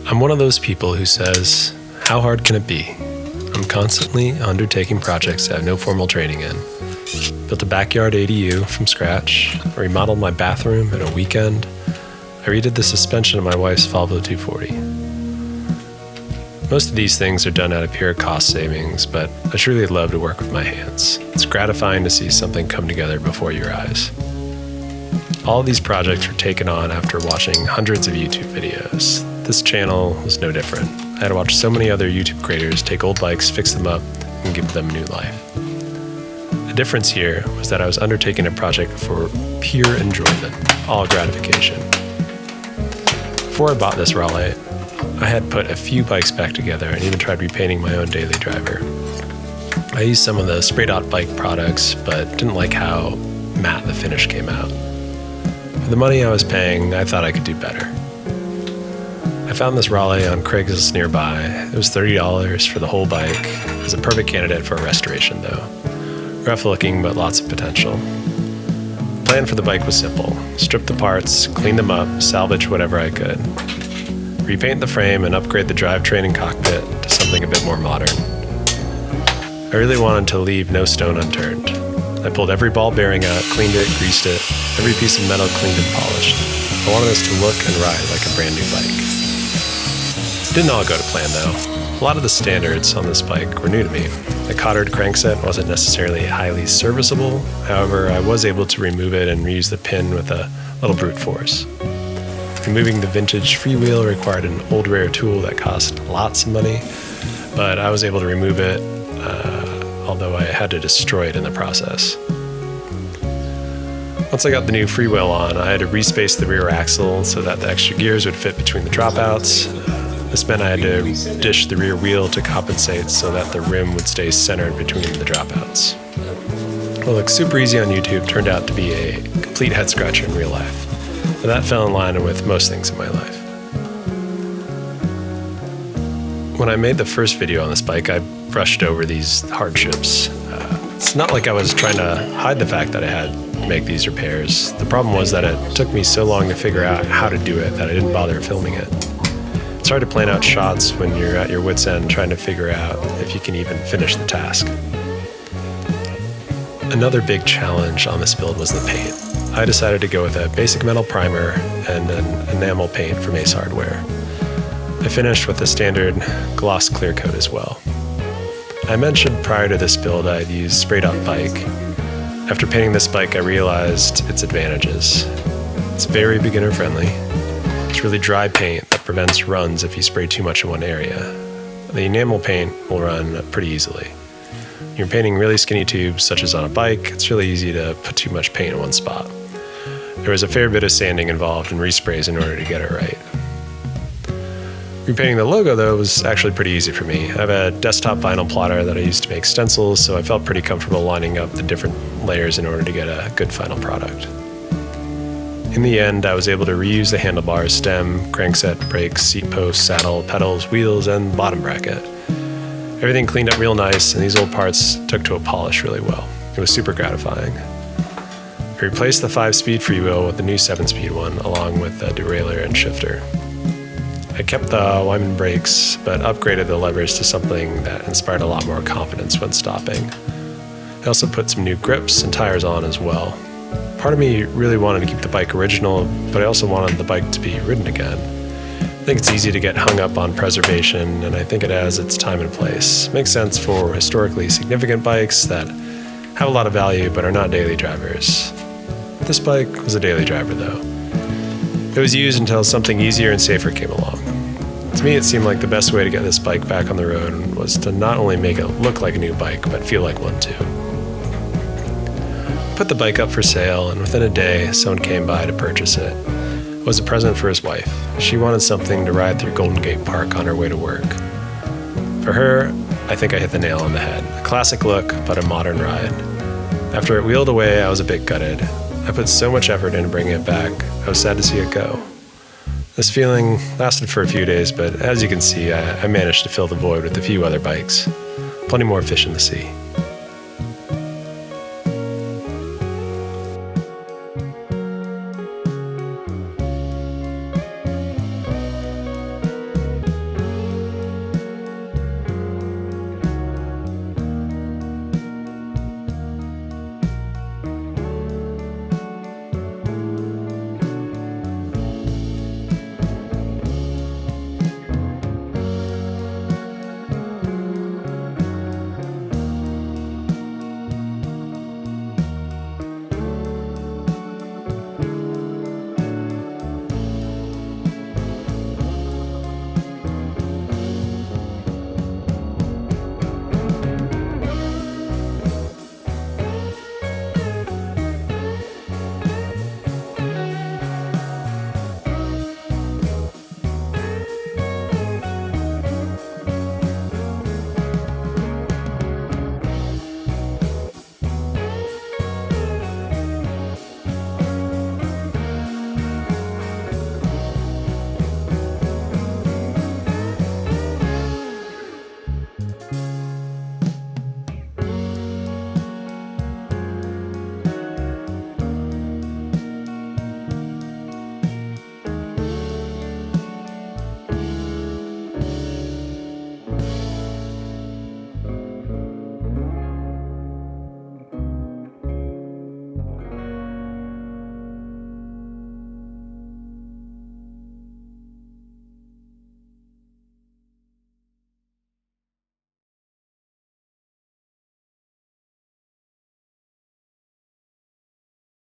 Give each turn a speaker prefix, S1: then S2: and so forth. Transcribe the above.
S1: I'm one of those people who says, how hard can it be? I'm constantly undertaking projects I have no formal training in. Built a backyard ADU from scratch, remodeled my bathroom in a weekend. I redid the suspension of my wife's Volvo 240. Most of these things are done out of pure cost savings, but I truly love to work with my hands. It's gratifying to see something come together before your eyes. All of these projects were taken on after watching hundreds of YouTube videos. This channel was no different. I had to watch so many other YouTube creators take old bikes, fix them up, and give them new life. The difference here was that I was undertaking a project for pure enjoyment, all gratification. Before I bought this Raleigh, I had put a few bikes back together and even tried repainting my own daily driver. I used some of the Spray Bike products, but didn't like how matte the finish came out. For the money I was paying, I thought I could do better. I found this Raleigh on Craigslist nearby. It was $30 for the whole bike. It was a perfect candidate for a restoration though. Rough looking, but lots of potential. The plan for the bike was simple. Strip the parts, clean them up, salvage whatever I could. Repaint the frame and upgrade the drivetrain and cockpit to something a bit more modern. I really wanted to leave no stone unturned. I pulled every ball bearing out, cleaned it, greased it, every piece of metal cleaned and polished. I wanted this to look and ride like a brand new bike. It didn't all go to plan though. A lot of the standards on this bike were new to me. The cothered crankset wasn't necessarily highly serviceable. However, I was able to remove it and reuse the pin with a little brute force. Removing the vintage freewheel required an old rare tool that cost lots of money, but I was able to remove it, although I had to destroy it in the process. Once I got the new freewheel on, I had to respace the rear axle so that the extra gears would fit between the dropouts. This meant I had to dish the rear wheel to compensate so that the rim would stay centered between the dropouts. What looked super easy on YouTube turned out to be a complete head scratcher in real life. But that fell in line with most things in my life. When I made the first video on this bike, I brushed over these hardships. It's not like I was trying to hide the fact that I had to make these repairs. The problem was that it took me so long to figure out how to do it that I didn't bother filming it. It's hard to plan out shots when you're at your wit's end trying to figure out if you can even finish the task. Another big challenge on this build was the paint. I decided to go with a basic metal primer and an enamel paint from Ace Hardware. I finished with a standard gloss clear coat as well. I mentioned prior to this build I had used Spray Bike. After painting this bike, I realized its advantages. It's very beginner friendly. It's really dry paint that prevents runs if you spray too much in one area. The enamel paint will run pretty easily. When you're painting really skinny tubes, such as on a bike, it's really easy to put too much paint in one spot. There was a fair bit of sanding involved and resprays in order to get it right. Repainting the logo, though, was actually pretty easy for me. I have a desktop vinyl plotter that I used to make stencils, so I felt pretty comfortable lining up the different layers in order to get a good final product. In the end, I was able to reuse the handlebars, stem, crankset, brakes, seat posts, saddle, pedals, wheels, and bottom bracket. Everything cleaned up real nice, and these old parts took to a polish really well. It was super gratifying. I replaced the 5-speed freewheel with the new 7-speed one, along with the derailleur and shifter. I kept the Wyman brakes, but upgraded the levers to something that inspired a lot more confidence when stopping. I also put some new grips and tires on as well. Part of me really wanted to keep the bike original, but I also wanted the bike to be ridden again. I think it's easy to get hung up on preservation, and I think it has its time and place. It makes sense for historically significant bikes that have a lot of value but are not daily drivers. This bike was a daily driver though. It was used until something easier and safer came along. To me, it seemed like the best way to get this bike back on the road was to not only make it look like a new bike, but feel like one too. I put the bike up for sale, and within a day, someone came by to purchase it. It was a present for his wife. She wanted something to ride through Golden Gate Park on her way to work. For her, I think I hit the nail on the head. A classic look, but a modern ride. After it wheeled away, I was a bit gutted. I put so much effort into bringing it back, I was sad to see it go. This feeling lasted for a few days, but as you can see, I managed to fill the void with a few other bikes. Plenty more fish in the sea.